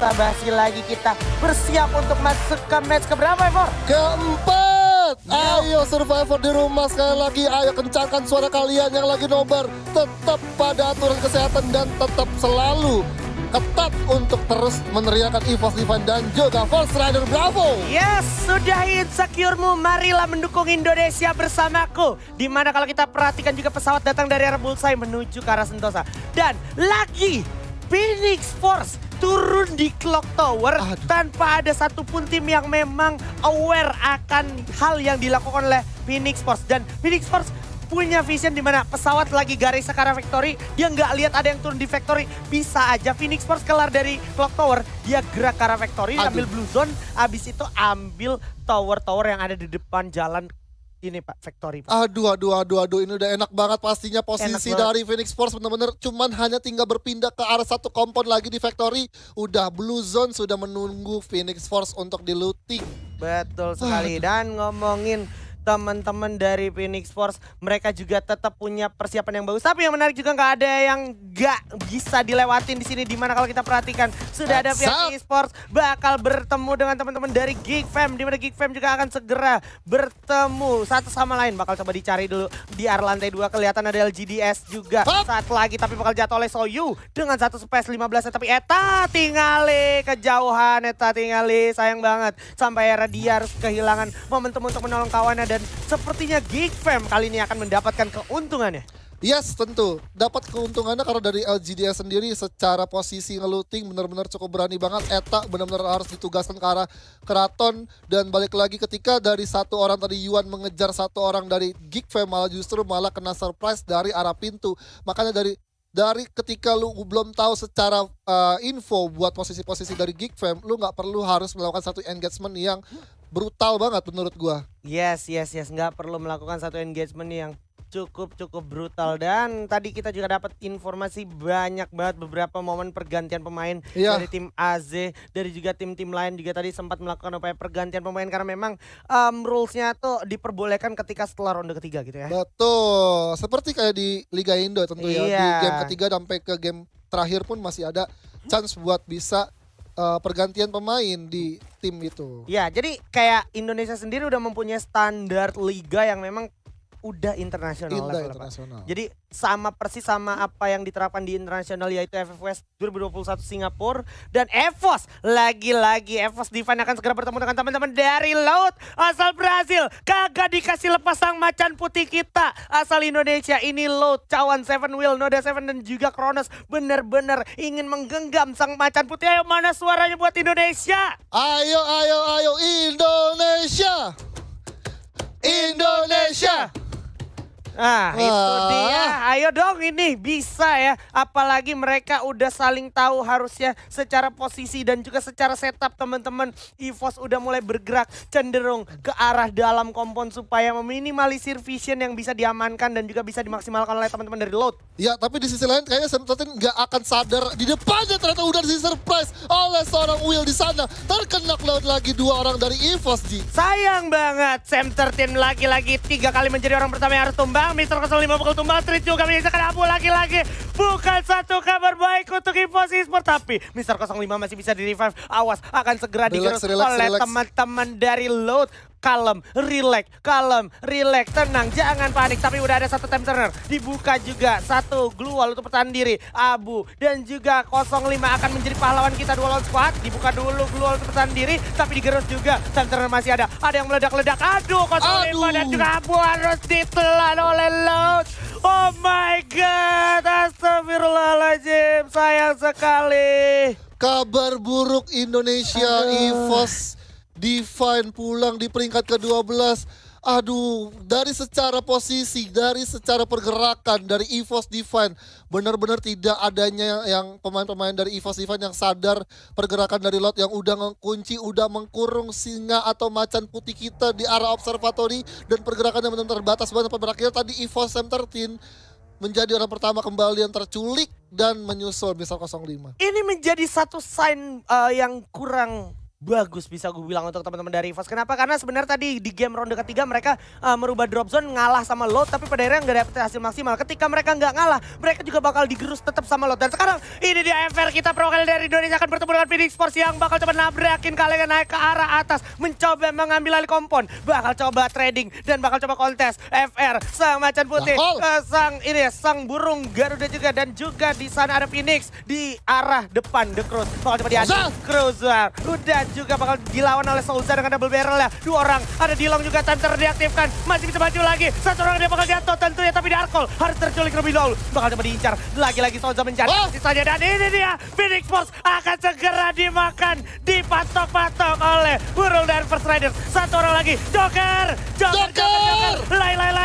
basa-basi lagi, kita bersiap untuk masuk ke match keberapa, Evor? Keempat. Ayo Survivor di rumah sekali lagi. Ayo kencangkan suara kalian yang lagi nobar. Tetap pada aturan kesehatan dan tetap selalu ketat untuk terus meneriakan EVOS Divine dan juga Force Rider Bravo. Yes, sudah insecure-mu, marilah mendukung Indonesia bersamaku. Dimana kalau kita perhatikan juga pesawat datang dari arah Bullseye menuju ke arah Sentosa. Dan lagi Phoenix Force turun di Clock Tower. Tanpa ada satupun tim yang memang aware akan hal yang dilakukan oleh Phoenix Force. Dan Phoenix Force punya vision di mana pesawat lagi garis ke arah Factory, dia nggak lihat ada yang turun di Factory. Bisa aja Phoenix Force kelar dari Clock Tower, dia gerak ke arah Factory, ambil Blue Zone, abis itu ambil tower-tower yang ada di depan jalan ini Pak, Factory Pak. Aduh, ini udah enak banget pastinya posisi dari Phoenix Force benar-benar cuman hanya tinggal berpindah ke arah satu kompon lagi di Factory. Udah Blue Zone sudah menunggu Phoenix Force untuk di looting. Betul sekali, dan ngomongin teman-teman dari Phoenix Force, mereka juga tetap punya persiapan yang bagus. Tapi yang menarik juga nggak ada yang nggak bisa dilewatin di sini. Dimana kalau kita perhatikan sudah ada pihak Phoenix Force bakal bertemu dengan teman-teman dari Geek Fam. Dimana Geek Fam juga akan segera bertemu satu sama lain. Bakal coba dicari dulu di area lantai 2. Kelihatan ada LGDS juga saat lagi, tapi bakal jatuh oleh Soyu dengan satu space 15. Tapi Eta tinggali kejauhan, Eta tinggali, sayang banget. Sampai era dia harus kehilangan momentum untuk menolong kawannya. Dan sepertinya Geek Fam kali ini akan mendapatkan keuntungannya. Yes, tentu. Dapat keuntungannya karena dari LGDS sendiri secara posisi nge-looting benar-benar cukup berani banget. Eta benar-benar harus ditugaskan ke arah keraton. Dan balik lagi ketika dari satu orang tadi Yuan mengejar satu orang dari Geek Fam, malah kena surprise dari arah pintu. Makanya dari ketika lu belum tahu secara info buat posisi-posisi dari Geek Fam, lu nggak perlu harus melakukan satu engagement yang brutal banget menurut gua. Yes. Nggak perlu melakukan satu engagement yang cukup brutal. Dan tadi kita juga dapat informasi banyak banget beberapa momen pergantian pemain dari tim AZ, dari juga tim-tim lain juga tadi sempat melakukan upaya pergantian pemain karena memang rules-nya tuh diperbolehkan ketika setelah ronde ketiga gitu ya. Betul, seperti kayak di Liga Indo tentu ya. Di game ketiga sampai ke game terakhir pun masih ada chance buat bisa pergantian pemain di tim itu. Ya, jadi kayak Indonesia sendiri udah mempunyai standar liga yang memang udah internasional. Jadi sama persis sama apa yang diterapkan di internasional, yaitu FFWS 2021 Singapura. Dan EVOS, lagi-lagi EVOS Divine akan segera bertemu dengan teman-teman dari Laut asal Brazil. Kagak dikasih lepas sang macan putih kita asal Indonesia. Ini Laut, Cawan, Seven Wheel, Noda Seven dan juga Kronos benar-benar ingin menggenggam sang macan putih. Ayo, mana suaranya buat Indonesia? Ayo Indonesia. Indonesia. Nah itu dia, ayo dong ini bisa ya. Apalagi mereka udah saling tahu harusnya secara posisi dan juga secara setup teman-teman. EVOS udah mulai bergerak cenderung ke arah dalam kompon supaya meminimalisir vision yang bisa diamankan dan juga bisa dimaksimalkan oleh teman-teman dari Load. Ya, tapi di sisi lain kayaknya Sam 13 nggak akan sadar di depannya ternyata udah di surprise oleh seorang Will di sana. Terkena Cloud lagi 2 orang dari EVOS di. Sayang banget, Sam 13 lagi-lagi 3 kali menjadi orang pertama yang harus tumbang. Mr. 05 bakal tumbang, Street juga menyisakan abu lagi-lagi. Bukan satu kabar baik untuk EVOS Esports, tapi Mr. 05 masih bisa di-revive. Awas, akan segera digerus oleh teman-teman dari Load. Kalem, relax, tenang, jangan panik. Tapi udah ada satu time turner, dibuka juga satu glue wall untuk bertahan diri. Abu dan juga 05 akan menjadi pahlawan kita 2 lawan squad. Dibuka dulu glue wall untuk bertahan diri, tapi digerus juga. Time turner masih ada yang meledak-ledak. Aduh, 05 dan juga Abu harus ditelan oleh Loud. Oh my god, astagfirullahaladzim, sayang sekali. Kabar buruk Indonesia, EVOS Divine pulang di peringkat ke-12. Aduh, dari secara posisi, dari secara pergerakan dari EVOS Divine, benar-benar tidak adanya yang pemain-pemain dari EVOS Divine yang sadar pergerakan dari Lot yang udah ngekunci, udah mengkurung singa atau macan putih kita di arah observatory, dan pergerakannya benar-benar terbatas banget. Berakhir tadi EVOS M13 menjadi orang pertama kembali yang terculik dan menyusul Mr. 05. Ini menjadi satu sign yang kurang bagus bisa gue bilang untuk teman-teman dari EVOS. Kenapa? Karena sebenarnya tadi di game ronde ketiga mereka merubah drop zone ngalah sama Loud, tapi pada akhirnya nggak dapet hasil maksimal. Ketika mereka nggak ngalah, mereka juga bakal digerus tetap sama Loud. Dan sekarang ini dia FR kita perwakilan dari Indonesia akan bertemu dengan Phoenix Force yang bakal coba nabrakin kalian naik ke arah atas, mencoba mengambil alih kompon, bakal coba trading dan bakal coba kontes. FR sang macan putih, sang burung Garuda juga, dan juga di sana ada Phoenix di arah depan The Cruz bakal coba diadu. Cruiser udah juga bakal dilawan oleh Souza dengan double barrel ya. Dua orang, ada Dilong juga, Timer diaktifkan, masih bisa maju lagi. Satu orang dia bakal jatuh tentunya, tapi Darkol harus terculik lebih dahulu. Bakal coba diincar, lagi-lagi Souza mencari sisanya, dan ini dia Phoenix Force akan segera dimakan, dipatok-patok oleh burung dan First Riders. Satu orang lagi, Joker.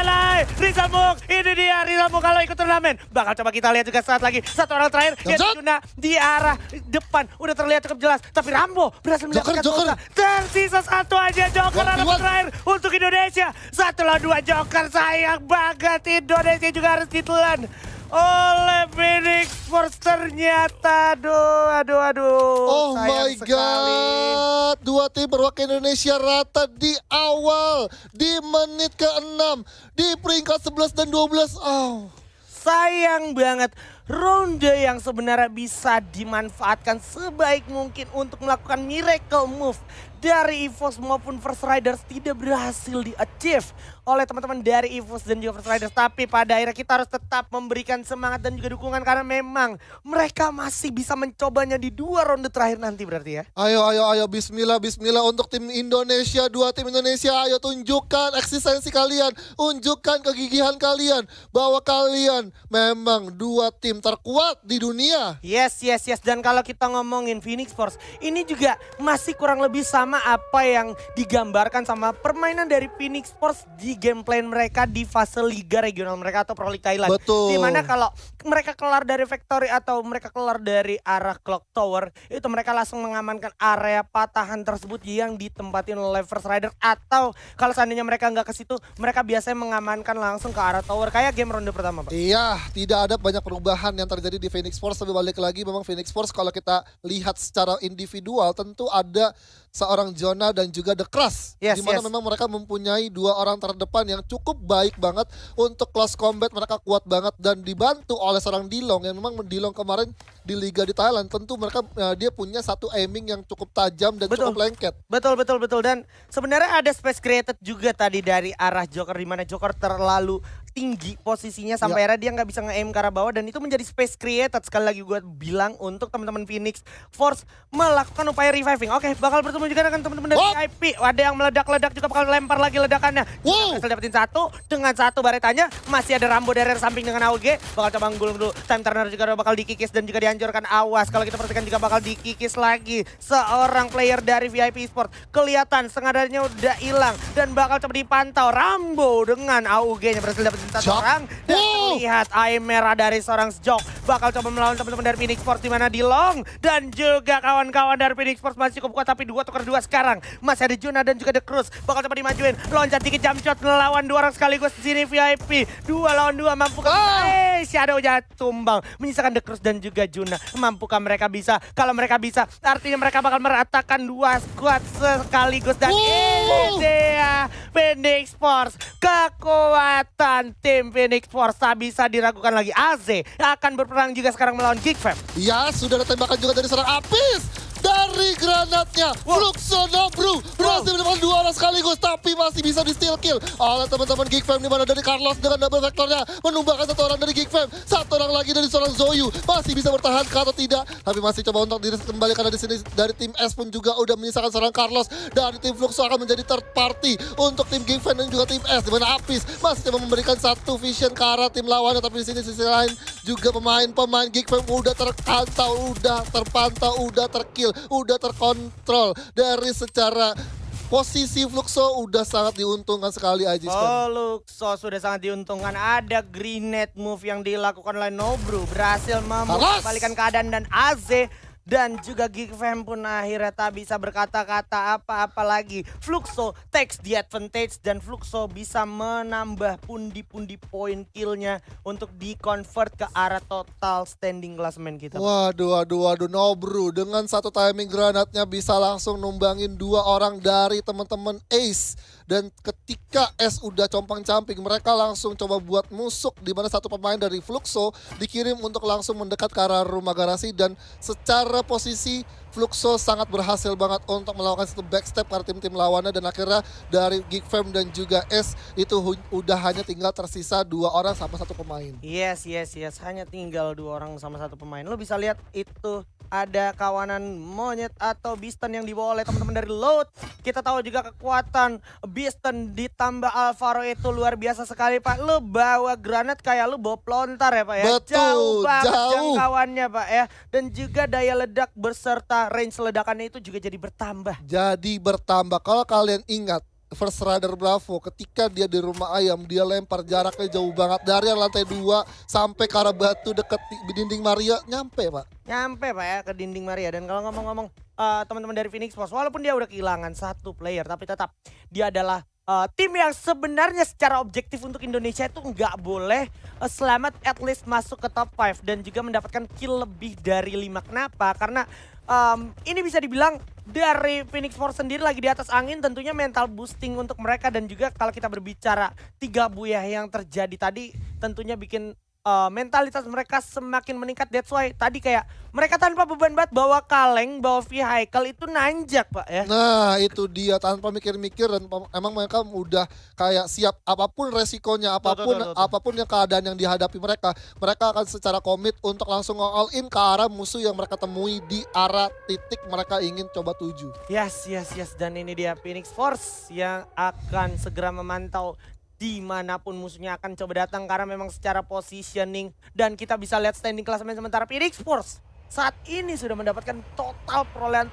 Lai. Rizal Muk, ini dia Rizal Muk kalau ikut turnamen. Bakal coba kita lihat juga saat lagi. Satu orang terakhir, yaitu Juna di arah depan. Udah terlihat cukup jelas, tapi Rambo berhasil mendapatkan Souza. Tersisa satu aja Joker anak terakhir untuk Indonesia. 1-2 Joker, sayang banget Indonesia juga harus ditelan oleh Phoenix Force ternyata. Aduh. Oh my god. Dua tim perwakilan Indonesia rata di awal. Di menit ke-6. Di peringkat 11 dan 12. Sayang banget. Ronde yang sebenarnya bisa dimanfaatkan sebaik mungkin untuk melakukan miracle move dari EVOS maupun First Riders tidak berhasil di-achieve oleh teman-teman dari EVOS dan juga First Riders. Tapi pada akhirnya kita harus tetap memberikan semangat dan juga dukungan karena memang mereka masih bisa mencobanya di 2 ronde terakhir nanti berarti ya. Ayo bismillah untuk tim Indonesia, 2 tim Indonesia. Ayo tunjukkan eksistensi kalian, tunjukkan kegigihan kalian bahwa kalian memang 2 tim terkuat di dunia. Yes. Dan kalau kita ngomongin Phoenix Force, ini juga masih kurang lebih sama apa yang digambarkan sama permainan dari Phoenix Force di gameplay mereka di fase liga regional mereka atau Pro League Thailand. Betul. Dimana kalau mereka kelar dari Factory atau mereka kelar dari arah Clock Tower, itu mereka langsung mengamankan area patahan tersebut yang ditempatin oleh First Rider. Atau kalau seandainya mereka nggak ke situ, mereka biasanya mengamankan langsung ke arah tower kayak game ronde pertama, Pak. Iya, tidak ada banyak perubahan yang terjadi di Phoenix Force. Tapi balik lagi memang Phoenix Force kalau kita lihat secara individual tentu ada seorang Jonah dan juga The Crush. Dimana memang mereka mempunyai 2 orang terdepan yang cukup baik banget untuk close combat. Mereka kuat banget dan dibantu oleh seorang Dilong yang memang Dilong kemarin di liga di Thailand. Tentu mereka dia punya satu aiming yang cukup tajam dan cukup lengket. Betul. Dan sebenarnya ada space created juga tadi dari arah Joker, di mana Joker terlalu tinggi posisinya sampai akhirnya dia nggak bisa nge-aim ke arah bawah, dan itu menjadi space created. Sekali lagi gue bilang untuk teman-teman Phoenix Force melakukan upaya reviving. Oke, bakal bertemu juga dengan teman-teman dari VIP. Ada yang meledak-ledak juga, bakal lempar lagi ledakannya. Berhasil dapetin 1 dengan 1 baretanya. Masih ada Rambo dari samping dengan AUG. Bakal coba gulung dulu. Time Turner juga bakal dikikis dan juga dihancurkan. Awas kalau kita perhatikan juga bakal dikikis lagi seorang player dari VIP Sport. Kelihatan sengadannya udah hilang dan bakal coba dipantau. Rambo dengan AUG-nya berhasil dapetin 1 orang. Dan terlihat air merah dari seorang Jok bakal coba melawan teman-teman dari Phoenix Force, di mana Dilong dan juga kawan-kawan dari Phoenix Force masih cukup kuat, tapi 2 tukar 2 sekarang. Masih ada Juna dan juga The Cruz bakal coba dimajuin. Loncat dikit jump shot melawan 2 orang sekaligus di sini VIP. 2 lawan 2 mampukah? Shadow jatuh tumbang menyisakan The Cruz dan juga Juna. Mampukah mereka bisa? Kalau mereka bisa, artinya mereka bakal meratakan 2 squad sekaligus, dan ini dia Phoenix Force. Kekuatan tim Phoenix Force tak bisa diragukan lagi. AZ akan berperang juga sekarang melawan Geekfam. Ya, sudah ada tembakan juga dari seorang Apis. Dari granatnya, Fluxo Nobru berhasil mendapatkan 2 orang sekaligus, tapi masih bisa di steal kill oleh teman-teman Geekfam, di mana dari Carlos dengan double vektornya menumbangkan 1 orang dari Geekfam, 1 orang lagi dari seorang Zoyu. Masih bisa bertahan atau tidak, tapi masih coba untuk diri kembali karena di sini dari tim S pun juga udah menyisakan seorang Carlos. Dari tim Fluxo akan menjadi third party untuk tim Geekfam dan juga tim S, di mana Apis masih coba memberikan 1 vision ke arah tim lawannya, tapi di sini sisi lain juga pemain Geekfam udah terpantau, udah terkill, udah terkontrol. Dari secara posisi Fluxo udah sangat diuntungkan sekali Aji. Fluxo sudah sangat diuntungkan. Ada grenade move yang dilakukan oleh Nobru, berhasil membalikan keadaan, dan AZ Dan juga Geekfam pun akhirnya tak bisa berkata-kata apa-apa lagi. Fluxo takes the advantage dan Fluxo bisa menambah pundi-pundi poin killnya untuk di-convert ke arah total standing klasemen kita. Waduh, Nobru dengan satu timing granatnya bisa langsung numbangin 2 orang dari teman-teman Ace. Dan ketika S udah compang-camping, mereka langsung coba buat musuk di mana satu pemain dari Fluxo dikirim untuk langsung mendekat ke arah rumah garasi, dan secara posisi Fluxo sangat berhasil banget untuk melakukan satu backstep ke tim-tim lawannya, dan akhirnya dari Geekfam dan juga S itu udah hanya tinggal tersisa 2 orang sama 1 pemain. Yes, hanya tinggal 2 orang sama 1 pemain. Lo bisa lihat itu ada kawanan monyet atau Beaston yang dibawa oleh teman-teman dari Loud. Kita tahu juga kekuatan Beaston ditambah Alvaro itu luar biasa sekali, Pak. Lu bawa granat kayak lu bawa pelontar ya, Pak ya. Betul, jauh banget jauh. jangkauannya, Pak ya. Dan juga daya ledak beserta range ledakannya itu juga jadi bertambah. Kalau kalian ingat First Rider Bravo ketika dia di rumah ayam, dia lempar jaraknya jauh banget dari lantai 2 sampai ke arah batu deket dinding Maria, nyampe Pak Ya ke dinding Maria. Dan kalau ngomong-ngomong teman-teman dari Phoenix Force, walaupun dia udah kehilangan 1 player, tapi tetap dia adalah tim yang sebenarnya secara objektif untuk Indonesia itu nggak boleh selamat at least masuk ke top 5 dan juga mendapatkan kill lebih dari 5. Kenapa? Karena ini bisa dibilang dari Phoenix Force sendiri lagi di atas angin, tentunya mental boosting untuk mereka. Dan juga kalau kita berbicara 3 buyah yang terjadi tadi tentunya bikin mentalitas mereka semakin meningkat. That's why tadi kayak mereka tanpa beban banget bawa kaleng, bawa vehicle itu nanjak, Pak ya. Nah itu dia, tanpa mikir-mikir, dan emang mereka udah kayak siap apapun resikonya, apapun yang keadaan yang dihadapi mereka akan secara komit untuk langsung all in ke arah musuh yang mereka temui di arah titik mereka ingin coba tuju. Yes. Dan ini dia Phoenix Force yang akan segera memantau dimanapun musuhnya akan coba datang, karena memang secara positioning dan kita bisa lihat standing klasemen sementara Phoenix Force saat ini sudah mendapatkan total perolehan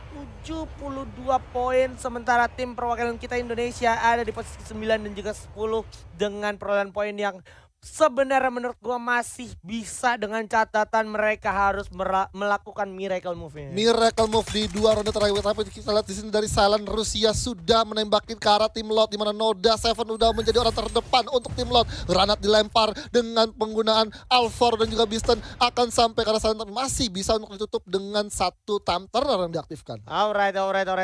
72 poin, sementara tim perwakilan kita Indonesia ada di posisi 9 dan juga 10 dengan perolehan poin yang sebenarnya menurut gua masih bisa, dengan catatan mereka harus melakukan miracle move-nya. Miracle move di 2 ronde terakhir, tapi kita lihat di sini dari Silent Rusia sudah menembakin ke arah tim Lot, di mana Noda Seven udah menjadi orang terdepan untuk tim Lot. Granat dilempar dengan penggunaan Alvaro dan juga Beaston akan sampai ke arah Silent, masih bisa untuk ditutup dengan 1 time turner yang diaktifkan. Alright.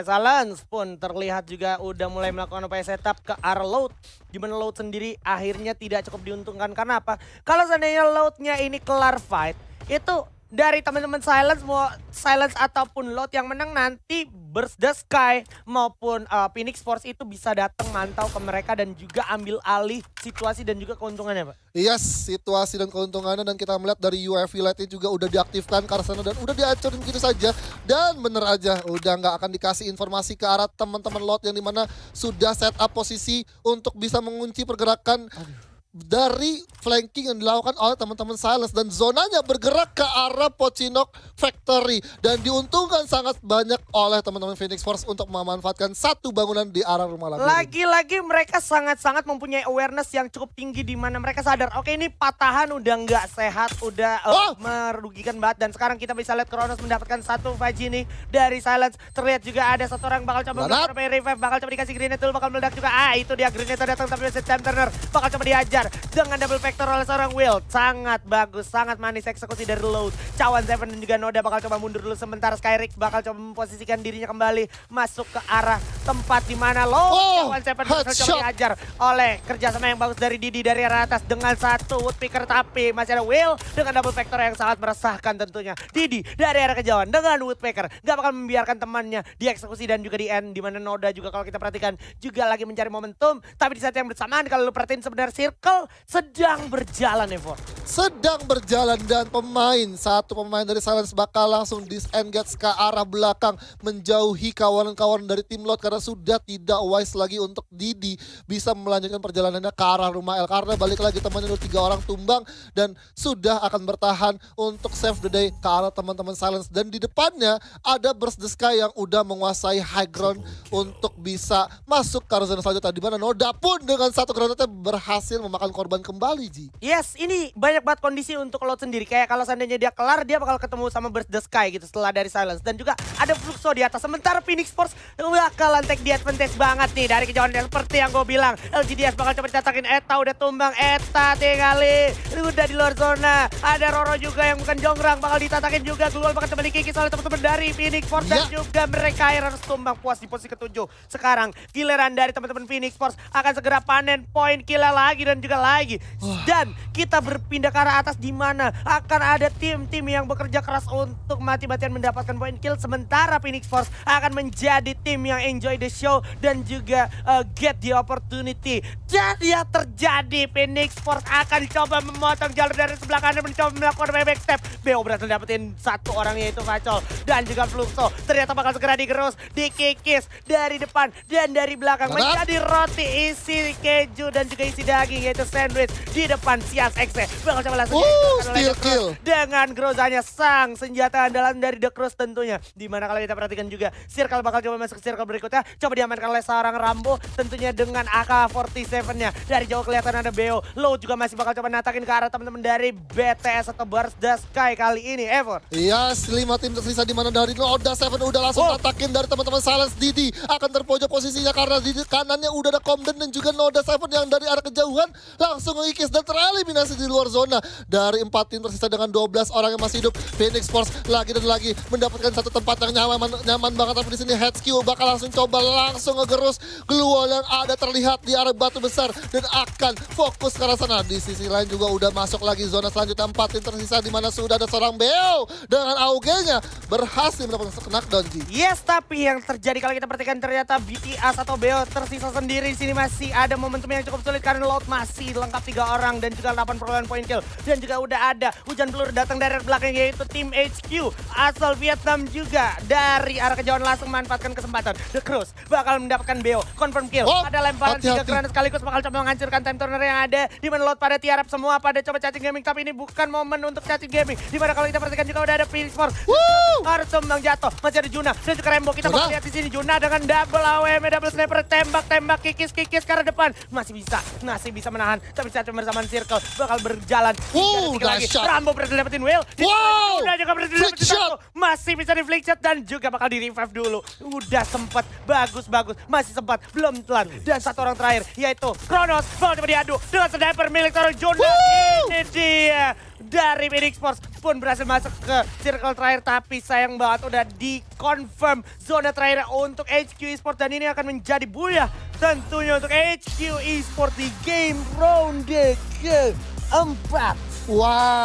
Silence pun terlihat juga udah mulai melakukan upaya setup ke arah Load, di mana Load sendiri akhirnya tidak cukup diuntungkan. Karena apa? Kalau seandainya Load-nya ini kelar fight, itu dari teman-teman Silence, mau Silence ataupun Load yang menang nanti Burst the Sky maupun Phoenix Force itu bisa datang mantau ke mereka dan juga ambil alih situasi dan juga keuntungannya, Pak. Yes, situasi dan keuntungannya, dan kita melihat dari UAV Light-nya juga udah diaktifkan ke arah sana dan udah dihancurin gitu saja. Dan bener aja udah nggak akan dikasih informasi ke arah teman-teman Lot yang dimana sudah set up posisi untuk bisa mengunci pergerakan dari flanking yang dilakukan oleh teman-teman Silence, dan zonanya bergerak ke arah Pocinok Factory dan diuntungkan sangat banyak oleh teman-teman Phoenix Force untuk memanfaatkan 1 bangunan di arah rumah lagu. Lagi-lagi mereka sangat-sangat mempunyai awareness yang cukup tinggi, di mana mereka sadar oke, ini patahan udah nggak sehat, udah merugikan banget. Dan sekarang kita bisa lihat Kronos mendapatkan 1 Vagini dari Silence. Terlihat juga ada 1 orang bakal coba revive, bakal coba dikasih grenade dulu, bakal meledak juga. Itu dia grenade datang, tapi Sam Turner bakal coba dihajar dengan double vector oleh seorang Will. Sangat bagus, sangat manis eksekusi dari Load. Cawan Seven dan juga Noda bakal coba mundur dulu, sementara Skyrix bakal coba memposisikan dirinya kembali masuk ke arah tempat di mana Load. Cawan Seven bakal coba dihajar oleh kerjasama yang bagus dari Didi dari arah atas dengan 1 Woodpecker, tapi masih ada Will dengan double vector yang sangat meresahkan tentunya. Didi dari arah kejauhan dengan Woodpecker gak bakal membiarkan temannya dieksekusi dan juga di end, di mana Noda juga kalau kita perhatikan juga lagi mencari momentum, tapi di saat yang bersamaan kalau lu perhatiin sebenarnya circle sedang berjalan, Evo. Sedang berjalan, dan satu pemain dari Silence bakal langsung disengage ke arah belakang, menjauhi kawanan-kawanan dari tim Lot, karena sudah tidak wise lagi untuk Didi bisa melanjutkan perjalanannya ke arah rumah L, karena balik lagi temannya udah 3 orang tumbang dan sudah akan bertahan untuk save the day ke arah teman-teman Silence. Dan di depannya ada Burst the Sky yang udah menguasai high ground untuk bisa masuk ke arah zona selanjutnya, di mana Noda pun dengan 1 granatnya berhasil memakan korban kembali, Ji. Yes, ini banyak banget kondisi untuk Loud sendiri. Kayak kalau seandainya dia kelar, dia bakal ketemu sama Burst the Sky gitu setelah dari Silence. Dan juga ada Fluxo di atas. Sementara Phoenix Force bakalan take the advantage banget nih dari kejauhan seperti yang gue bilang. LGDS bakal coba ditatakin. Eta udah tumbang. Eta tinggali. Udah di luar zona. Ada Roro juga yang bukan Jongrang. Bakal ditatakin juga. Global bakal coba dikikis oleh teman-teman dari Phoenix Force. Dan juga mereka harus tumbang puas di posisi ke-7. Sekarang giliran dari teman-teman Phoenix Force akan segera panen poin killer lagi dan juga lagi. Dan kita berpindah ke arah atas di mana akan ada tim-tim yang bekerja keras untuk mati-matian mendapatkan poin kill. Sementara Phoenix Force akan menjadi tim yang enjoy the show dan juga get the opportunity. Jadi yang terjadi, Phoenix Force akan coba memotong jalur dari sebelah kanan mencoba melakukan back step. BO berhasil dapetin satu orang yaitu Facol dan juga Fluxo. Ternyata bakal segera digerus, dikikis dari depan dan dari belakang. Menjadi roti isi keju dan juga isi daging yaitu sandwich di depan Sias Exe. Bakal coba langsung steal kill dengan grozanya sang senjata andalan dari The Cruz tentunya. Dimana kalau kita perhatikan juga Circle bakal coba masuk ke circle berikutnya. Coba diamankan oleh seorang Rambo tentunya dengan AK-47-nya. Dari jauh kelihatan ada BO. Low juga masih bakal coba natakin ke arah teman-teman dari BTS atau Burst the Sky kali ini. Ever. Yes, 5 tim tersisa di mana dari Noda 7 udah langsung atakin dari teman-teman Silence. Didi akan terpojok posisinya karena di kanannya udah ada Comden dan juga Noda 7 yang dari arah kejauhan langsung mengikis dan tereliminasi di luar zona. Dari 4 tim tersisa dengan 12 orang yang masih hidup, Phoenix Force lagi dan lagi mendapatkan satu tempat yang nyaman banget. Tapi di sini HQ bakal langsung coba langsung ngegerus keluar dan ada terlihat di arah batu besar dan akan fokus ke arah sana. Di sisi lain juga udah masuk lagi zona selanjutnya 4 tim tersisa di mana sudah ada seorang BO dengan AUG-nya berhasil mendapatkan knockdown, Ji. Yes, tapi yang terjadi kalau kita perhatikan ternyata BTS atau BO tersisa sendiri. Di sini masih ada momentum yang cukup sulit karena Loud masih lengkap 3 orang dan juga 8 perolehan poin kill. Dan juga udah ada hujan peluru datang dari belakang yaitu tim HQ asal Vietnam juga dari arah kejauhan langsung memanfaatkan kesempatan. The Cruz bakal mendapatkan BO confirm kill. Ada lemparan 3 granat sekaligus bakal coba menghancurkan time turner yang ada. Di mana Loud pada tiarap semua pada coba cacing gaming, tapi ini bukan momen untuk cacing gaming. Di mana kalau kita perhatikan juga udah ada Phoenix Force. Harus tumbang jatuh. Masih ada Juna dan juga Rembo. Kita bakal lihat di sini Juna dengan double AWM, double sniper, tembak, kikis ke arah depan. Masih bisa menahan. Tapi saat bersamaan Circle bakal berjalan. Lagi. Rambo berhasil dapetin Will. Udah juga berhasil dapetin satu. Masih bisa di flick shot dan juga bakal di revive dulu. Udah sempat. Bagus. Masih sempat. Belum telan. Dan satu orang terakhir yaitu Kronos. Bakal coba diadu dengan sniper milik seorang Juna. Ini dia. Dari Phoenix Force pun berhasil masuk ke circle terakhir, tapi sayang banget udah di-confirm zona terakhir untuk HQ Esports dan ini akan menjadi buyah tentunya untuk HQ Esports di game round ke-4. Wow.